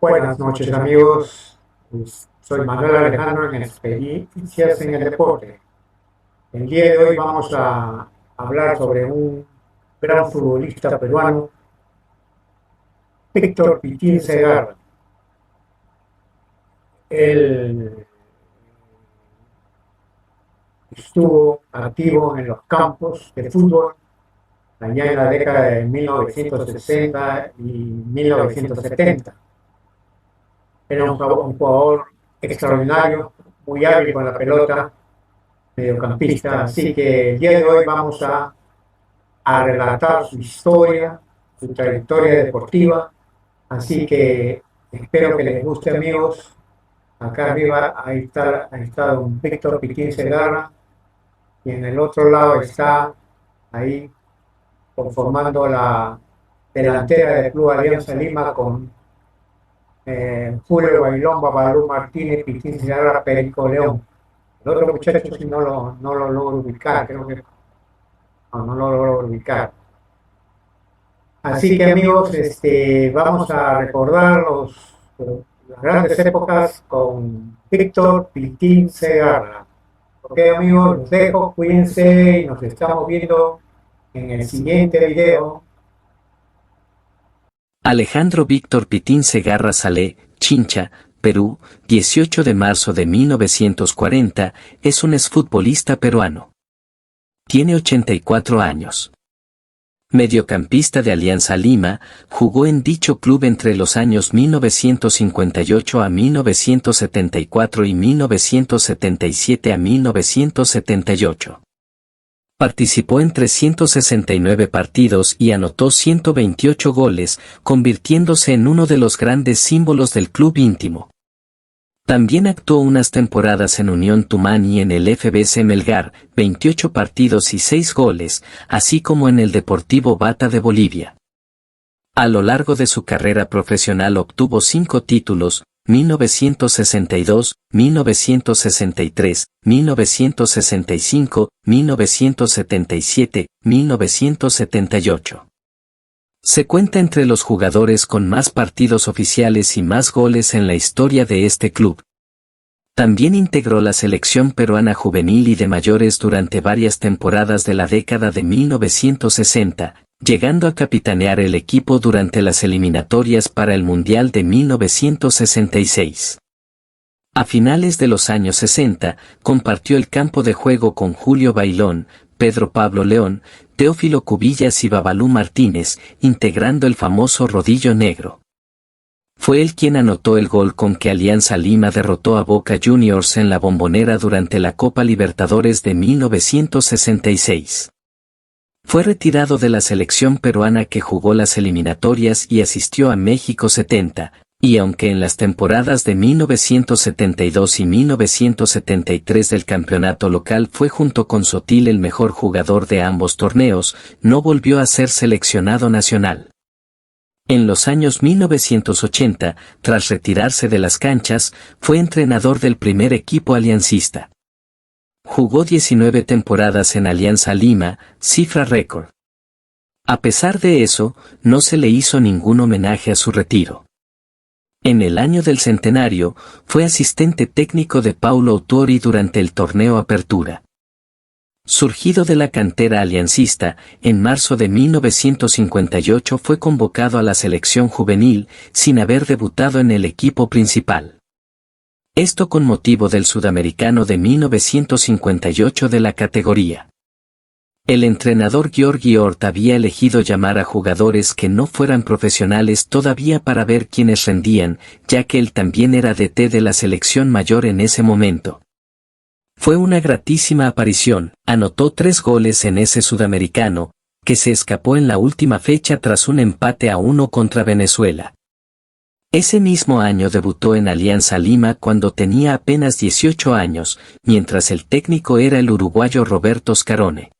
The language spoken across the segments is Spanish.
Buenas noches amigos, soy Manuel Alejandro en Experiencias en el Deporte. El día de hoy vamos a hablar sobre un gran futbolista peruano, Víctor Pitín Segarra. Él estuvo activo en los campos de fútbol allá en la década de 1960 y 1970. Era un jugador extraordinario, muy hábil con la pelota, mediocampista. Así que el día de hoy vamos a relatar su historia, su trayectoria deportiva. Así que espero que les guste, amigos. Acá arriba está don Víctor Pitín Segarra, y en el otro lado está ahí conformando la delantera del Club Alianza Lima con Julio Bailón, Babalú Martínez, Pitín Segarra, Perico León. El otro muchacho si no lo logro ubicar, creo que no lo logro ubicar. Así que amigos, vamos a recordar las grandes épocas con Víctor Pitín Segarra. Ok amigos, los dejo, cuídense y nos estamos viendo en el siguiente video. Alejandro Víctor Pitín Segarra Salé, Chincha, Perú, 18 de marzo de 1940, es un exfutbolista peruano. Tiene 84 años. Mediocampista de Alianza Lima, jugó en dicho club entre los años 1958 a 1974 y 1977 a 1978. Participó en 369 partidos y anotó 128 goles, convirtiéndose en uno de los grandes símbolos del club íntimo. También actuó unas temporadas en Unión Tumán y en el FBC Melgar, 28 partidos y 6 goles, así como en el Deportivo Bata de Bolivia. A lo largo de su carrera profesional obtuvo 5 títulos, 1962, 1963, 1965, 1977, 1978. Se cuenta entre los jugadores con más partidos oficiales y más goles en la historia de este club. También integró la selección peruana juvenil y de mayores durante varias temporadas de la década de 1960, llegando a capitanear el equipo durante las eliminatorias para el Mundial de 1966. A finales de los años 60, compartió el campo de juego con Julio Bailón, Pedro Pablo León, Teófilo Cubillas y Babalú Martínez, integrando el famoso Rodillo Negro. Fue él quien anotó el gol con que Alianza Lima derrotó a Boca Juniors en la Bombonera durante la Copa Libertadores de 1966. Fue retirado de la selección peruana que jugó las eliminatorias y asistió a México 70, y aunque en las temporadas de 1972 y 1973 del campeonato local fue junto con Sotil el mejor jugador de ambos torneos, no volvió a ser seleccionado nacional. En los años 1980, tras retirarse de las canchas, fue entrenador del primer equipo aliancista. Jugó 19 temporadas en Alianza Lima, cifra récord. A pesar de eso, no se le hizo ningún homenaje a su retiro. En el año del centenario, fue asistente técnico de Paulo Autuori durante el torneo Apertura. Surgido de la cantera aliancista, en marzo de 1958 fue convocado a la selección juvenil, sin haber debutado en el equipo principal. Esto con motivo del Sudamericano de 1958 de la categoría. El entrenador Giorgi Horta había elegido llamar a jugadores que no fueran profesionales todavía para ver quiénes rendían, ya que él también era DT de la selección mayor en ese momento. Fue una gratísima aparición, anotó 3 goles en ese sudamericano, que se escapó en la última fecha tras un empate a 1 contra Venezuela. Ese mismo año debutó en Alianza Lima cuando tenía apenas 18 años, mientras el técnico era el uruguayo Roberto Scarone.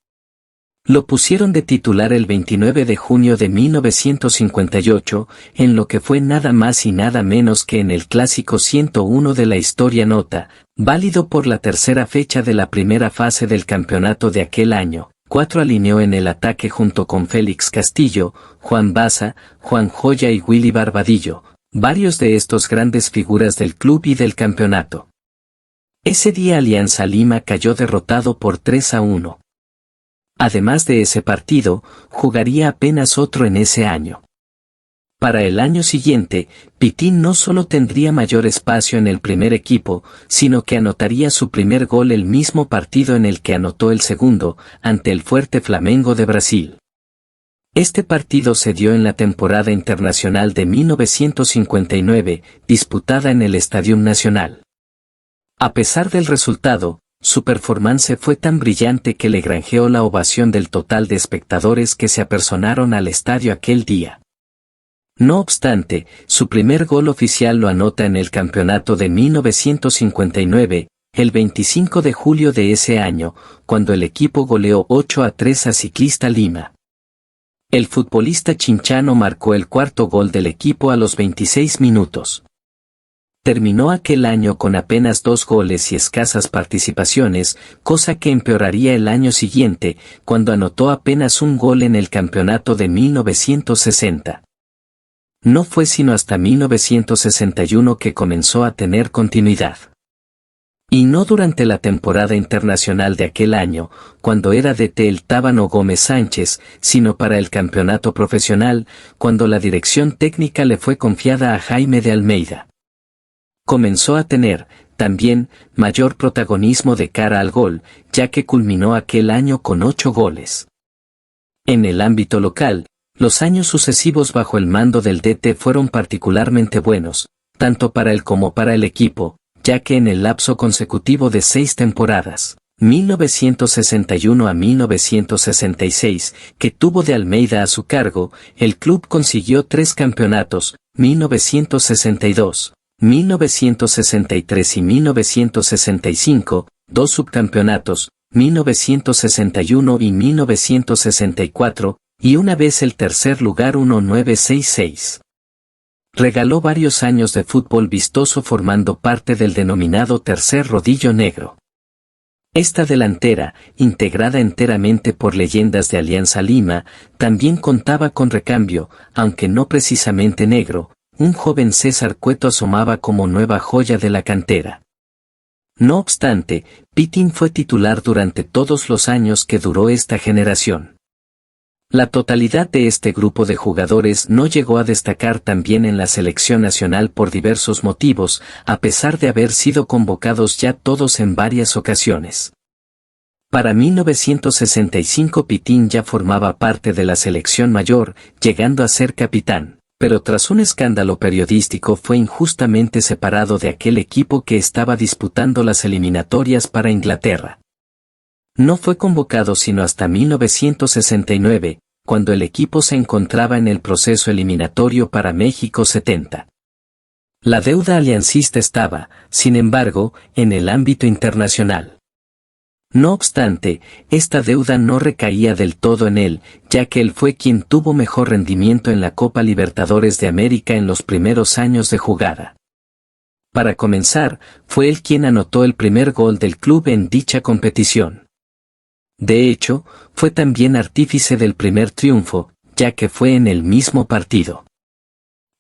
Lo pusieron de titular el 29 de junio de 1958, en lo que fue nada más y nada menos que en el Clásico 101 de la historia nota, válido por la tercera fecha de la primera fase del campeonato de aquel año. 4 alineó en el ataque junto con Félix Castillo, Juan Baza, Juan Joya y Willy Barbadillo, varios de estos grandes figuras del club y del campeonato. Ese día Alianza Lima cayó derrotado por 3-1. Además de ese partido, jugaría apenas otro en ese año. Para el año siguiente, Pitín no solo tendría mayor espacio en el primer equipo, sino que anotaría su primer gol el mismo partido en el que anotó el segundo, ante el fuerte Flamengo de Brasil. Este partido se dio en la temporada internacional de 1959, disputada en el Estadio Nacional. A pesar del resultado, su performance fue tan brillante que le granjeó la ovación del total de espectadores que se apersonaron al estadio aquel día. No obstante, su primer gol oficial lo anota en el campeonato de 1959, el 25 de julio de ese año, cuando el equipo goleó 8-3 a Ciclista Lima. El futbolista chinchano marcó el cuarto gol del equipo a los 26 minutos. Terminó aquel año con apenas 2 goles y escasas participaciones, cosa que empeoraría el año siguiente, cuando anotó apenas un gol en el campeonato de 1960. No fue sino hasta 1961 que comenzó a tener continuidad. Y no durante la temporada internacional de aquel año, cuando era DT el Tábano Gómez Sánchez, sino para el campeonato profesional, cuando la dirección técnica le fue confiada a Jaime de Almeida. Comenzó a tener, también, mayor protagonismo de cara al gol, ya que culminó aquel año con 8 goles. En el ámbito local, los años sucesivos bajo el mando del DT fueron particularmente buenos, tanto para él como para el equipo, ya que en el lapso consecutivo de 6 temporadas, 1961 a 1966, que tuvo de Almeida a su cargo, el club consiguió 3 campeonatos, 1962, 1963 y 1965, 2 subcampeonatos, 1961 y 1964, y una vez el tercer lugar 1966. Regaló varios años de fútbol vistoso formando parte del denominado tercer rodillo negro. Esta delantera, integrada enteramente por leyendas de Alianza Lima, también contaba con recambio, aunque no precisamente negro. Un joven César Cueto asomaba como nueva joya de la cantera. No obstante, Pitín fue titular durante todos los años que duró esta generación. La totalidad de este grupo de jugadores no llegó a destacar también en la selección nacional por diversos motivos, a pesar de haber sido convocados ya todos en varias ocasiones. Para 1965 Pitín ya formaba parte de la selección mayor, llegando a ser capitán. Pero tras un escándalo periodístico fue injustamente separado de aquel equipo que estaba disputando las eliminatorias para Inglaterra. No fue convocado sino hasta 1969, cuando el equipo se encontraba en el proceso eliminatorio para México 70. La deuda aliancista estaba, sin embargo, en el ámbito internacional. No obstante, esta deuda no recaía del todo en él, ya que él fue quien tuvo mejor rendimiento en la Copa Libertadores de América en los primeros años de jugada. Para comenzar, fue él quien anotó el primer gol del club en dicha competición. De hecho, fue también artífice del primer triunfo, ya que fue en el mismo partido.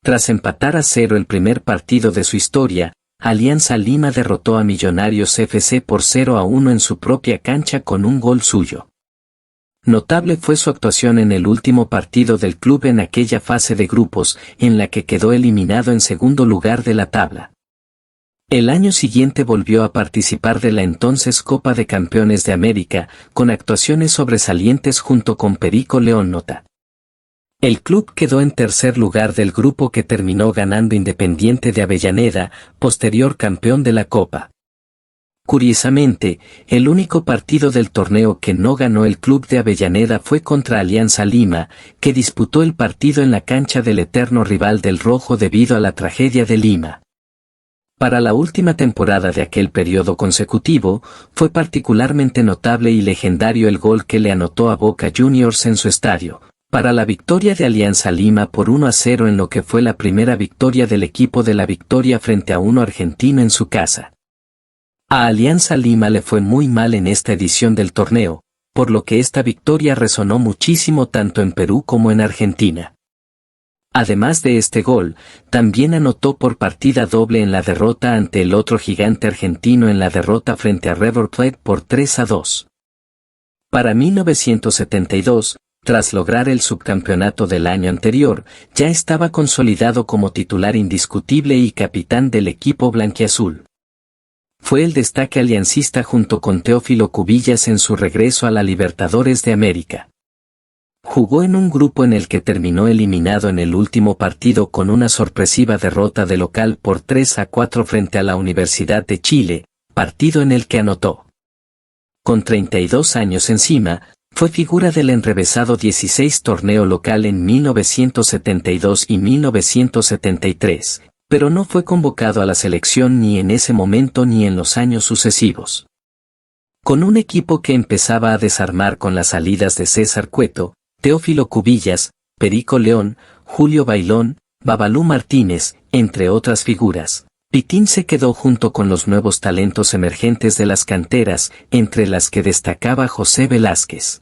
Tras empatar a 0 el primer partido de su historia, Alianza Lima derrotó a Millonarios FC por 0-1 en su propia cancha con un gol suyo. Notable fue su actuación en el último partido del club en aquella fase de grupos, en la que quedó eliminado en segundo lugar de la tabla. El año siguiente volvió a participar de la entonces Copa de Campeones de América, con actuaciones sobresalientes junto con Perico León Nota. El club quedó en tercer lugar del grupo que terminó ganando Independiente de Avellaneda, posterior campeón de la Copa. Curiosamente, el único partido del torneo que no ganó el club de Avellaneda fue contra Alianza Lima, que disputó el partido en la cancha del eterno rival del Rojo debido a la tragedia de Lima. Para la última temporada de aquel periodo consecutivo, fue particularmente notable y legendario el gol que le anotó a Boca Juniors en su estadio, para la victoria de Alianza Lima por 1-0 en lo que fue la primera victoria del equipo de La Victoria frente a uno argentino en su casa. A Alianza Lima le fue muy mal en esta edición del torneo, por lo que esta victoria resonó muchísimo tanto en Perú como en Argentina. Además de este gol, también anotó por partida doble en la derrota ante el otro gigante argentino en la derrota frente a River Plate por 3-2. Para 1972, tras lograr el subcampeonato del año anterior, ya estaba consolidado como titular indiscutible y capitán del equipo blanquiazul. Fue el destaque aliancista junto con Teófilo Cubillas en su regreso a la Libertadores de América. Jugó en un grupo en el que terminó eliminado en el último partido con una sorpresiva derrota de local por 3-4 frente a la Universidad de Chile, partido en el que anotó. Con 32 años encima, fue figura del enrevesado 16 torneo local en 1972 y 1973, pero no fue convocado a la selección ni en ese momento ni en los años sucesivos. Con un equipo que empezaba a desarmar con las salidas de César Cueto, Teófilo Cubillas, Perico León, Julio Bailón, Babalú Martínez, entre otras figuras, Pitín se quedó junto con los nuevos talentos emergentes de las canteras, entre las que destacaba José Velázquez.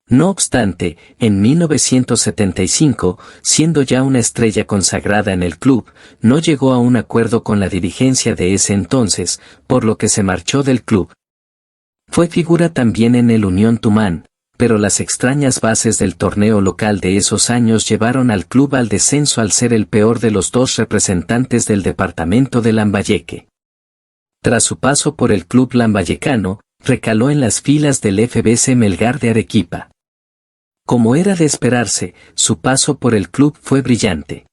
No obstante, en 1975, siendo ya una estrella consagrada en el club, no llegó a un acuerdo con la dirigencia de ese entonces, por lo que se marchó del club. Fue figura también en el Unión Tumán, pero las extrañas bases del torneo local de esos años llevaron al club al descenso al ser el peor de los dos representantes del departamento de Lambayeque. Tras su paso por el club lambayecano, recaló en las filas del FBC Melgar de Arequipa. Como era de esperarse, su paso por el club fue brillante.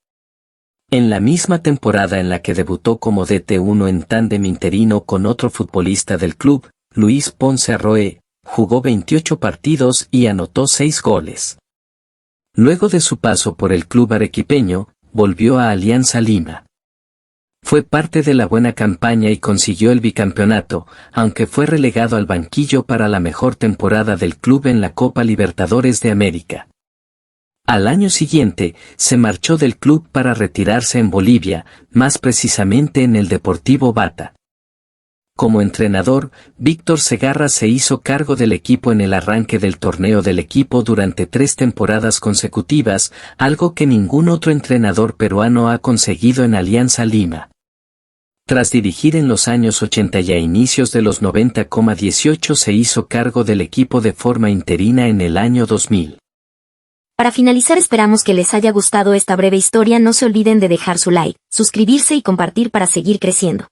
En la misma temporada en la que debutó como DT1 en tándem interino con otro futbolista del club, Luis Ponce Arroe, jugó 28 partidos y anotó 6 goles. Luego de su paso por el club arequipeño, volvió a Alianza Lima. Fue parte de la buena campaña y consiguió el bicampeonato, aunque fue relegado al banquillo para la mejor temporada del club en la Copa Libertadores de América. Al año siguiente, se marchó del club para retirarse en Bolivia, más precisamente en el Deportivo Bata. Como entrenador, Víctor Segarra se hizo cargo del equipo en el arranque del torneo del equipo durante 3 temporadas consecutivas, algo que ningún otro entrenador peruano ha conseguido en Alianza Lima. Tras dirigir en los años 80 y a inicios de los 90,18 se hizo cargo del equipo de forma interina en el año 2000. Para finalizar, esperamos que les haya gustado esta breve historia. No se olviden de dejar su like, suscribirse y compartir para seguir creciendo.